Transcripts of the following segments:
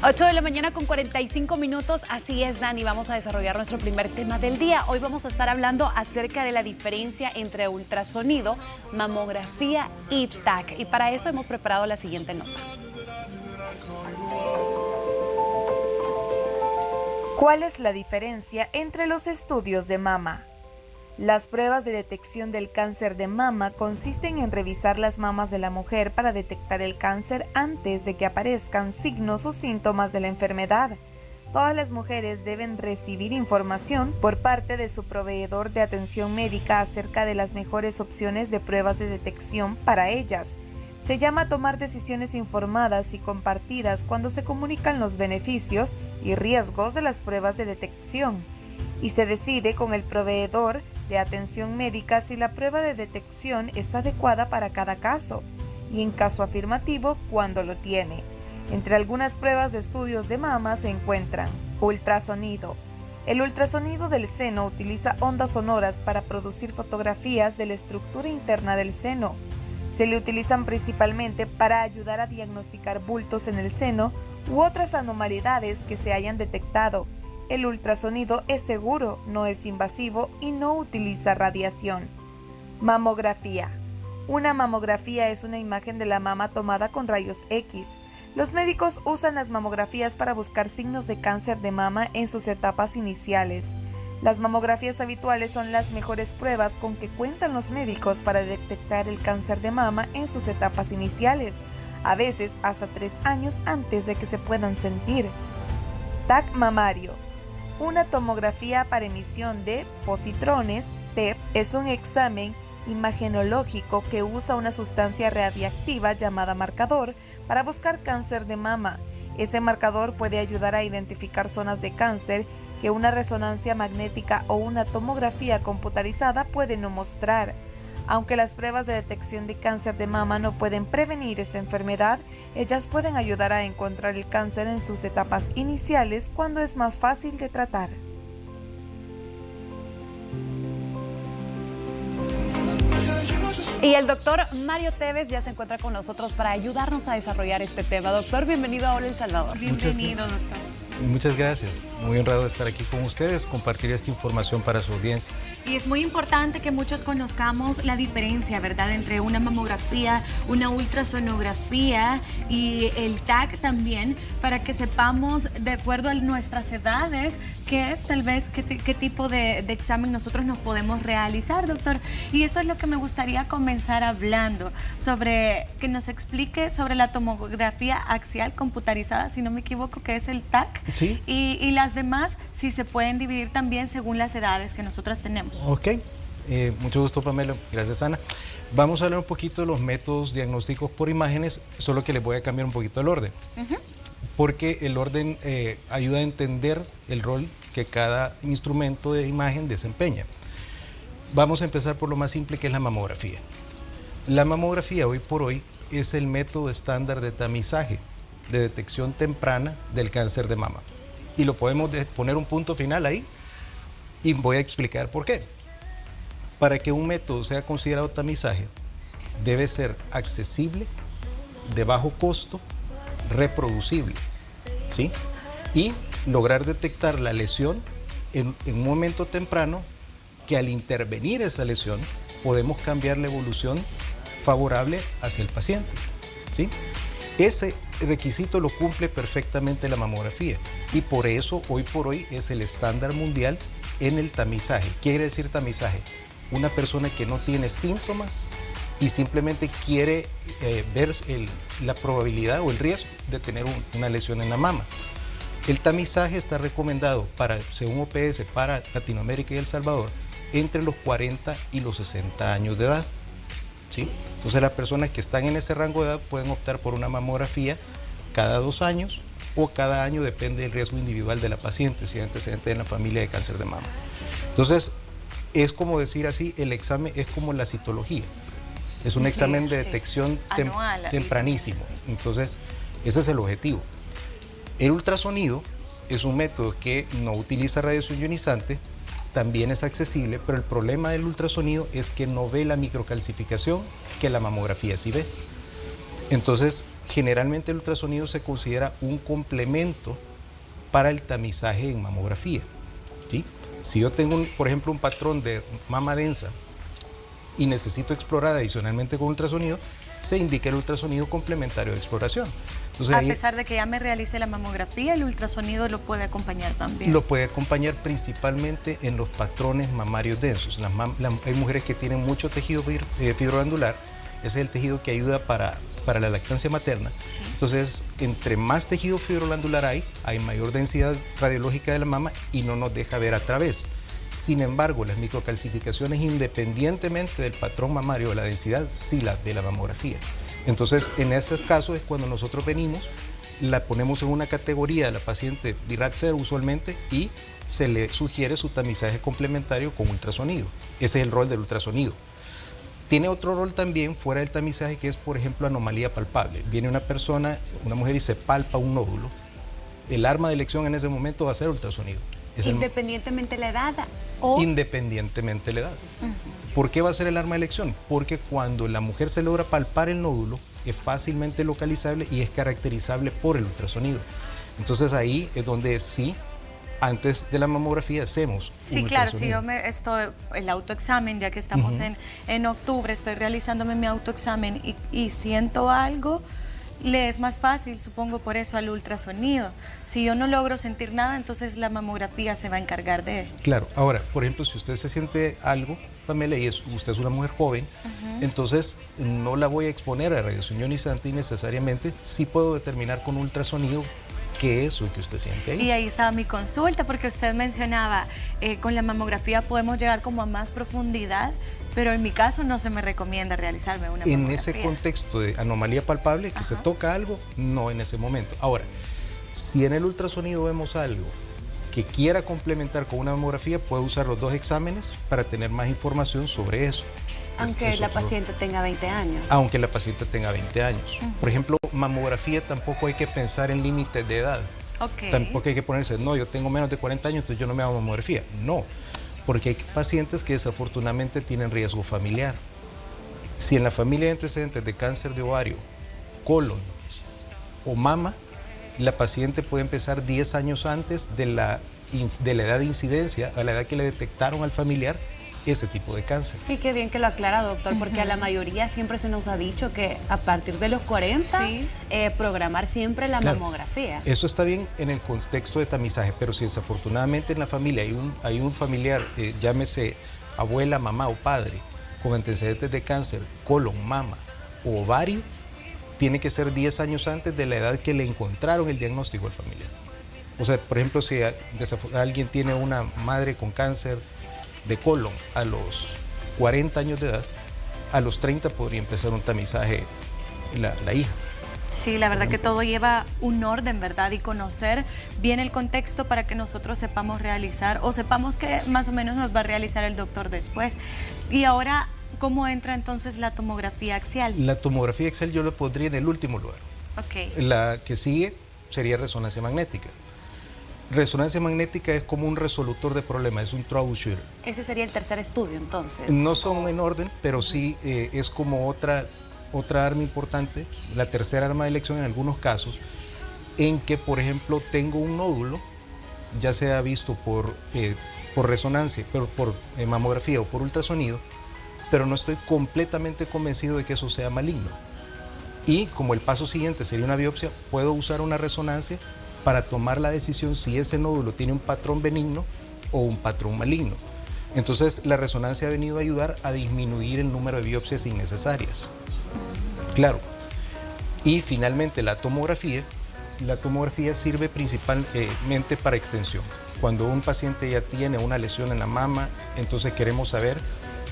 8 de la mañana con 45 minutos, así es, Dani, vamos a desarrollar nuestro primer tema del día. Hoy vamos a estar hablando acerca de la diferencia entre ultrasonido, mamografía y TAC. Y para eso hemos preparado la siguiente nota. ¿Cuál es la diferencia entre los estudios de mama? Las pruebas de detección del cáncer de mama consisten en revisar las mamas de la mujer para detectar el cáncer antes de que aparezcan signos o síntomas de la enfermedad. Todas las mujeres deben recibir información por parte de su proveedor de atención médica acerca de las mejores opciones de pruebas de detección para ellas. Se llama tomar decisiones informadas y compartidas cuando se comunican los beneficios y riesgos de las pruebas de detección, y se decide con el proveedor de atención médica si la prueba de detección es adecuada para cada caso, y en caso afirmativo, cuándo lo tiene. Entre algunas pruebas de estudios de mama se encuentran ultrasonido. El ultrasonido del seno utiliza ondas sonoras para producir fotografías de la estructura interna del seno. Se le utilizan principalmente para ayudar a diagnosticar bultos en el seno u otras anormalidades que se hayan detectado. El ultrasonido es seguro, no es invasivo y no utiliza radiación. Mamografía. Una mamografía es una imagen de la mama tomada con rayos X. Los médicos usan las mamografías para buscar signos de cáncer de mama en sus etapas iniciales. Las mamografías habituales son las mejores pruebas con que cuentan los médicos para detectar el cáncer de mama en sus etapas iniciales, a veces hasta 3 años antes de que se puedan sentir. TAC mamario. Una tomografía para emisión de positrones, TEP, es un examen imagenológico que usa una sustancia radiactiva llamada marcador para buscar cáncer de mama. Ese marcador puede ayudar a identificar zonas de cáncer que una resonancia magnética o una tomografía computarizada pueden no mostrar. Aunque las pruebas de detección de cáncer de mama no pueden prevenir esta enfermedad, ellas pueden ayudar a encontrar el cáncer en sus etapas iniciales cuando es más fácil de tratar. Y el doctor Mario Tevez ya se encuentra con nosotros para ayudarnos a desarrollar este tema. Doctor, bienvenido a Hola El Salvador. Bienvenido, doctor. Muchas gracias. Muy honrado de estar aquí con ustedes, compartir esta información para su audiencia. Y es muy importante que muchos conozcamos la diferencia, ¿verdad?, entre una mamografía, una ultrasonografía y el TAC también, para que sepamos, de acuerdo a nuestras edades, que tal vez qué tipo de examen nosotros nos podemos realizar, doctor. Y eso es lo que me gustaría comenzar hablando, sobre que nos explique sobre la tomografía axial computarizada, si no me equivoco, que es el TAC. Sí. Y las demás, si se pueden dividir también según las edades que nosotras tenemos. Ok, mucho gusto, Pamela. Gracias, Ana. Vamos a hablar un poquito de los métodos diagnósticos por imágenes, solo que les voy a cambiar un poquito el orden. Porque el orden ayuda a entender el rol que cada instrumento de imagen desempeña. Vamos a empezar por lo más simple, que es la mamografía. La mamografía hoy por hoy es el método estándar de tamizaje, de detección temprana del cáncer de mama. Y lo podemos poner un punto final ahí y voy a explicar por qué. Para que un método sea considerado tamizaje, debe ser accesible, de bajo costo, reproducible, ¿sí? Y lograr detectar la lesión en un momento temprano, que al intervenir esa lesión podemos cambiar la evolución favorable hacia el paciente, ¿sí? Ese requisito lo cumple perfectamente la mamografía y por eso hoy por hoy es el estándar mundial en el tamizaje. ¿Qué quiere decir tamizaje? Una persona que no tiene síntomas y simplemente quiere ver la probabilidad o el riesgo de tener una lesión en la mama. El tamizaje está recomendado según OPS para Latinoamérica y El Salvador entre los 40 y los 60 años de edad, ¿sí? Entonces las personas que están en ese rango de edad pueden optar por una mamografía cada 2 años o cada año, depende del riesgo individual de la paciente, si hay antecedentes en la familia de cáncer de mama. Entonces, es como decir así, el examen es como la citología, es un examen de detección tempranísimo. Entonces, ese es el objetivo. El ultrasonido es un método que no utiliza radiación ionizante, también es accesible, pero el problema del ultrasonido es que no ve la microcalcificación que la mamografía sí ve. Entonces, Generalmente el ultrasonido se considera un complemento para el tamizaje en mamografía, ¿sí? Si yo tengo, por ejemplo, un patrón de mama densa y necesito explorar adicionalmente con ultrasonido, se indica el ultrasonido complementario de exploración. Entonces, a pesar de que ya me realice la mamografía, el ultrasonido lo puede acompañar también. Lo puede acompañar principalmente en los patrones mamarios densos. Hay mujeres que tienen mucho tejido fibroglandular, ese es el tejido que ayuda para la lactancia materna. Sí. Entonces, entre más tejido fibroglandular hay mayor densidad radiológica de la mama y no nos deja ver a través. Sin embargo, las microcalcificaciones, independientemente del patrón mamario o la densidad, sí las ve la mamografía. Entonces, en ese caso es cuando nosotros venimos, la ponemos en una categoría de la paciente BI-RADS 0 usualmente y se le sugiere su tamizaje complementario con ultrasonido. Ese es el rol del ultrasonido. Tiene otro rol también fuera del tamizaje que es, por ejemplo, anomalía palpable. Viene una persona, una mujer y se palpa un nódulo. El arma de elección en ese momento va a ser ultrasonido. Independientemente de la edad Independientemente de la edad. ¿Por qué va a ser el arma de elección? Porque cuando la mujer se logra palpar el nódulo, es fácilmente localizable y es caracterizable por el ultrasonido. Entonces ahí es donde sí, antes de la mamografía hacemos Sí, claro, si yo el autoexamen, ya que estamos en octubre, estoy realizándome mi autoexamen y siento algo, le es más fácil, supongo, por eso al ultrasonido. Si yo no logro sentir nada, entonces la mamografía se va a encargar de... Claro, ahora, por ejemplo, si usted se siente algo, Pamela, y usted es una mujer joven, entonces no la voy a exponer a radiación ionizante necesariamente, sí puedo determinar con ultrasonido qué es lo que usted siente ahí. Y ahí estaba mi consulta, porque usted mencionaba, con la mamografía podemos llegar como a más profundidad, pero en mi caso no se me recomienda realizarme una mamografía. En ese contexto de anomalía palpable, que se toca algo, no en ese momento. Ahora, si en el ultrasonido vemos algo que quiera complementar con una mamografía, puedo usar los dos exámenes para tener más información sobre eso. Aunque la paciente tenga 20 años. Aunque la paciente tenga 20 años. Por ejemplo, mamografía tampoco hay que pensar en límites de edad. Tampoco hay que ponerse, no, yo tengo menos de 40 años, entonces yo no me hago mamografía. No, porque hay pacientes que desafortunadamente tienen riesgo familiar. Si en la familia hay antecedentes de cáncer de ovario, colon o mama, la paciente puede empezar 10 años antes de la edad de incidencia, a la edad que le detectaron al familiar ese tipo de cáncer. Y qué bien que lo aclara, doctor, porque a la mayoría siempre se nos ha dicho que a partir de los 40, programar siempre la mamografía. Eso está bien en el contexto de tamizaje, pero si desafortunadamente en la familia hay un familiar, llámese abuela, mamá o padre, con antecedentes de cáncer, colon, mama o ovario, tiene que ser 10 años antes de la edad que le encontraron el diagnóstico al familiar. O sea, por ejemplo, si alguien tiene una madre con cáncer de colon a los 40 años de edad, a los 30 podría empezar un tamizaje la hija. Sí, la verdad que todo lleva un orden, ¿verdad? Y conocer bien el contexto para que nosotros sepamos realizar o sepamos que más o menos nos va a realizar el doctor después. Y ahora, ¿cómo entra entonces la tomografía axial? La tomografía axial yo la pondría en el último lugar. La que sigue sería resonancia magnética. Resonancia magnética es como un resolutor de problemas, es un troubleshooter. Ese sería el tercer estudio, entonces. No son en orden, pero sí es como otra arma importante, la tercera arma de elección en algunos casos, en que, por ejemplo, tengo un nódulo, ya sea visto por resonancia, por mamografía o por ultrasonido, pero no estoy completamente convencido de que eso sea maligno. Y como el paso siguiente sería una biopsia, puedo usar una resonancia para tomar la decisión si ese nódulo tiene un patrón benigno o un patrón maligno. Entonces, la resonancia ha venido a ayudar a disminuir el número de biopsias innecesarias. Claro. Y finalmente, la tomografía sirve principalmente para extensión. Cuando un paciente ya tiene una lesión en la mama, entonces queremos saber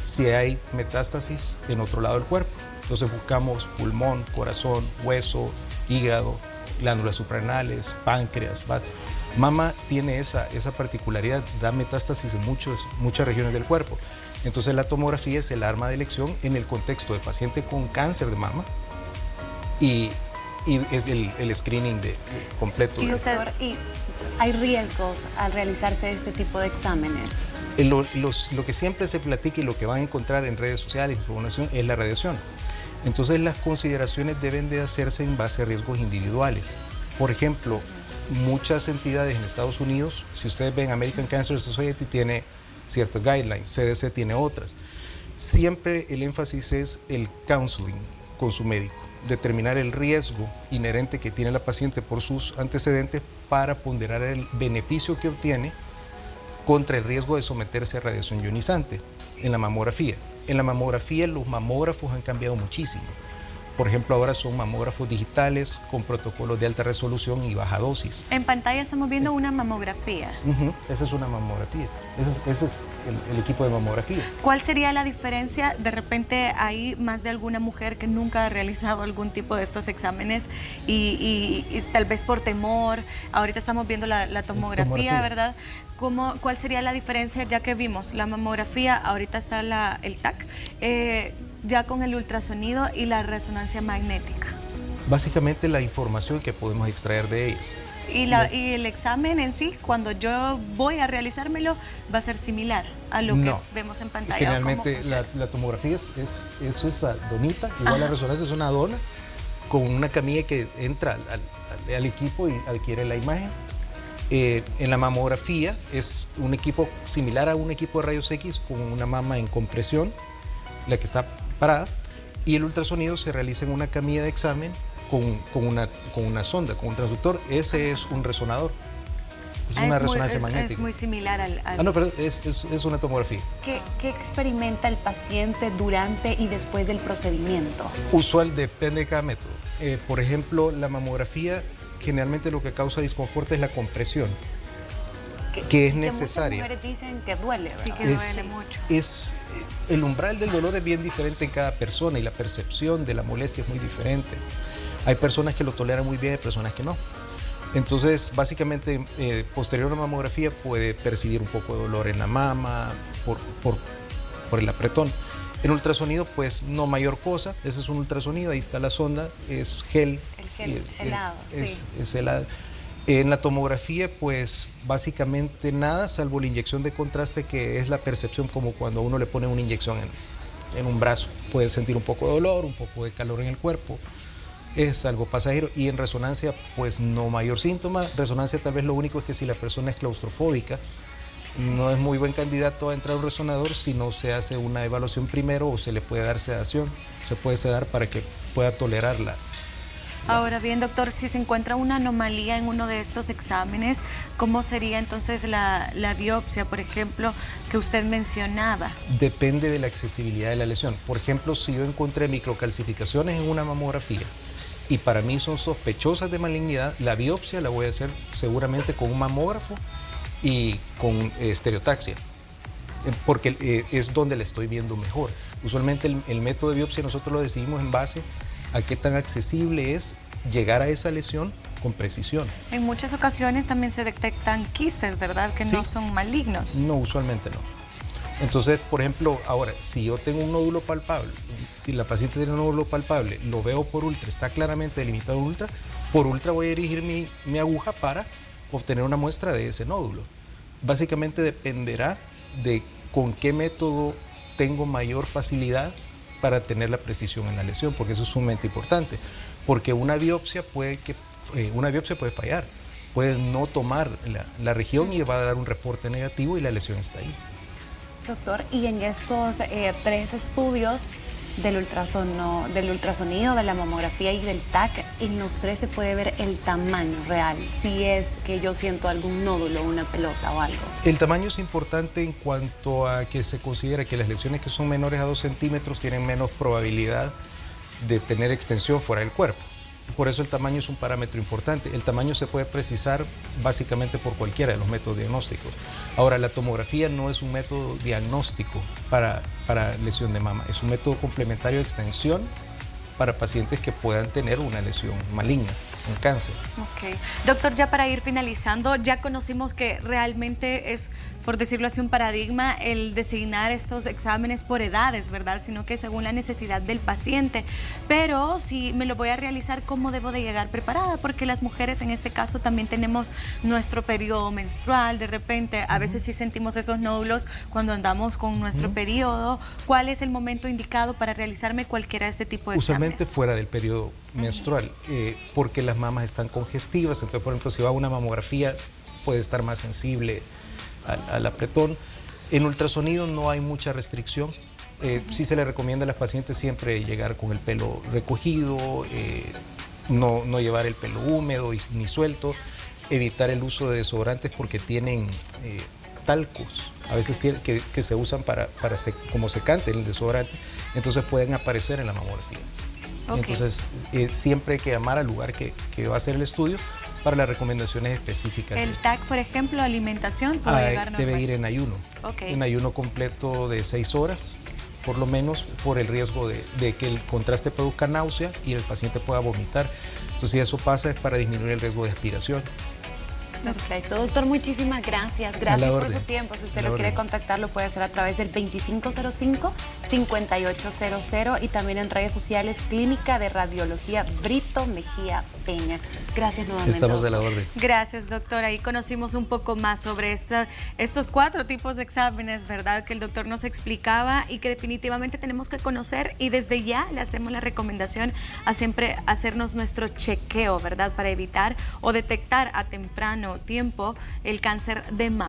si hay metástasis en otro lado del cuerpo. Entonces buscamos pulmón, corazón, hueso, hígado, glándulas suprarrenales, páncreas, mama tiene esa particularidad, da metástasis en muchas regiones del cuerpo. Entonces la tomografía es el arma de elección en el contexto de paciente con cáncer de mama y es el screening completo. Y doctor, ¿y hay riesgos al realizarse este tipo de exámenes? Lo que siempre se platica y lo que van a encontrar en redes sociales, información, es la radiación. Entonces las consideraciones deben de hacerse en base a riesgos individuales. Por ejemplo, muchas entidades en Estados Unidos, si ustedes ven, American Cancer Society tiene ciertos guidelines, CDC tiene otras. Siempre el énfasis es el counseling con su médico, determinar el riesgo inherente que tiene la paciente por sus antecedentes para ponderar el beneficio que obtiene contra el riesgo de someterse a radiación ionizante en la mamografía. En la mamografía los mamógrafos han cambiado muchísimo. Por ejemplo, ahora son mamógrafos digitales con protocolos de alta resolución y baja dosis. En pantalla estamos viendo una mamografía. Esa es una mamografía. Ese es el equipo de mamografía. ¿Cuál sería la diferencia? De repente hay más de alguna mujer que nunca ha realizado algún tipo de estos exámenes y tal vez por temor. Ahorita estamos viendo la tomografía, ¿verdad? ¿Cuál sería la diferencia? Ya que vimos la mamografía, ahorita está el TAC, ya con el ultrasonido y la resonancia magnética. Básicamente la información que podemos extraer de ellos. Y el examen en sí, cuando yo voy a realizármelo, va a ser similar a lo que vemos en pantalla. Generalmente la tomografía es esa donita, igual la resonancia es una dona con una camilla que entra al equipo y adquiere la imagen. En la mamografía es un equipo similar a un equipo de rayos X con una mama en compresión, la que está parada, y el ultrasonido se realiza en una camilla de examen con una sonda, con un transductor. Ese es un resonador. Es una resonancia magnética. Es muy similar al... no, perdón, es una tomografía. ¿Qué experimenta el paciente durante y después del procedimiento? Depende de cada método. Por ejemplo, la mamografía, generalmente lo que causa disconfort es la compresión, que es necesaria. Muchas mujeres dicen que duele, ¿verdad? Sí, que duele mucho. El umbral del dolor es bien diferente en cada persona y la percepción de la molestia es muy diferente. Hay personas que lo toleran muy bien, hay personas que no. Entonces, básicamente, posterior a la mamografía puede percibir un poco de dolor en la mama por el apretón. En ultrasonido, pues no mayor cosa. Ese es un ultrasonido, ahí está la sonda, es gel. El gel helado, sí. Es helado. En la tomografía, pues básicamente nada, salvo la inyección de contraste, que es la percepción como cuando uno le pone una inyección en un brazo. Puede sentir un poco de dolor, un poco de calor en el cuerpo. Es algo pasajero. Y en resonancia, pues no mayor síntoma. Resonancia tal vez lo único es que si la persona es claustrofóbica, no es muy buen candidato a entrar a un resonador si no se hace una evaluación primero o se le puede dar sedación. Se puede sedar para que pueda tolerarla. Ahora bien, doctor, si se encuentra una anomalía en uno de estos exámenes, ¿cómo sería entonces la biopsia, por ejemplo, que usted mencionaba? Depende de la accesibilidad de la lesión. Por ejemplo, si yo encontré microcalcificaciones en una mamografía y para mí son sospechosas de malignidad, la biopsia la voy a hacer seguramente con un mamógrafo y con estereotaxia, porque es donde le estoy viendo mejor. Usualmente el método de biopsia nosotros lo decidimos en base a qué tan accesible es llegar a esa lesión con precisión. En muchas ocasiones también se detectan quistes, ¿verdad? Que no son malignos. No, usualmente no. Entonces, por ejemplo, ahora, si yo tengo un nódulo palpable y la paciente tiene un nódulo palpable, lo veo por ultra, está claramente delimitado ultra, por ultra voy a dirigir mi aguja para obtener una muestra de ese nódulo. Básicamente dependerá de con qué método tengo mayor facilidad para tener la precisión en la lesión, porque eso es sumamente importante, porque una biopsia puede fallar, puede no tomar la región y va a dar un reporte negativo y la lesión está ahí. Doctor, y en estos 3 estudios del ultrasonido, de la mamografía y del TAC, en los 3 se puede ver el tamaño real, si es que yo siento algún nódulo, una pelota o algo. El tamaño es importante en cuanto a que se considera que las lesiones que son menores a 2 centímetros tienen menos probabilidad de tener extensión fuera del cuerpo. Por eso el tamaño es un parámetro importante. El tamaño se puede precisar básicamente por cualquiera de los métodos diagnósticos. Ahora, la tomografía no es un método diagnóstico para lesión de mama, es un método complementario de extensión para pacientes que puedan tener una lesión maligna, un cáncer. Ok. Doctor, ya para ir finalizando, ya conocimos que realmente es por decirlo así, un paradigma el designar estos exámenes por edades, ¿verdad? Sino que según la necesidad del paciente. Pero si me lo voy a realizar, ¿cómo debo de llegar preparada? Porque las mujeres en este caso también tenemos nuestro periodo menstrual, de repente a veces sí sentimos esos nódulos cuando andamos con nuestro periodo. ¿Cuál es el momento indicado para realizarme cualquiera de este tipo de Usualmente exámenes? fuera del periodo menstrual, porque las mamas están congestivas, entonces por ejemplo si va a una mamografía puede estar más sensible al apretón. En ultrasonido no hay mucha restricción, sí se le recomienda a las pacientes siempre llegar con el pelo recogido, no llevar el pelo húmedo ni suelto, evitar el uso de desodorantes porque tienen talcos, a veces que se usan como secante el desodorante, entonces pueden aparecer en la mamografía. Okay. Entonces siempre hay que llamar al lugar que va a hacer el estudio para las recomendaciones específicas. El TAC, por ejemplo, alimentación, ¿puede llegar normal? Debe ir en ayuno, en ayuno completo de 6 horas, por lo menos por el riesgo de que el contraste produzca náusea y el paciente pueda vomitar. Entonces si eso pasa es para disminuir el riesgo de aspiración. Perfecto, doctor, muchísimas gracias. Gracias por su tiempo. Si usted lo quiere contactar, lo puede hacer a través del 2505-5800 y también en redes sociales, Clínica de Radiología Brito Mejía Peña. Gracias nuevamente. Estamos de la orden. Gracias, doctor. Ahí conocimos un poco más sobre estos 4 tipos de exámenes, ¿verdad? Que el doctor nos explicaba y que definitivamente tenemos que conocer, y desde ya le hacemos la recomendación a siempre hacernos nuestro chequeo, ¿verdad? Para evitar o detectar a temprano tiempo el cáncer de mama.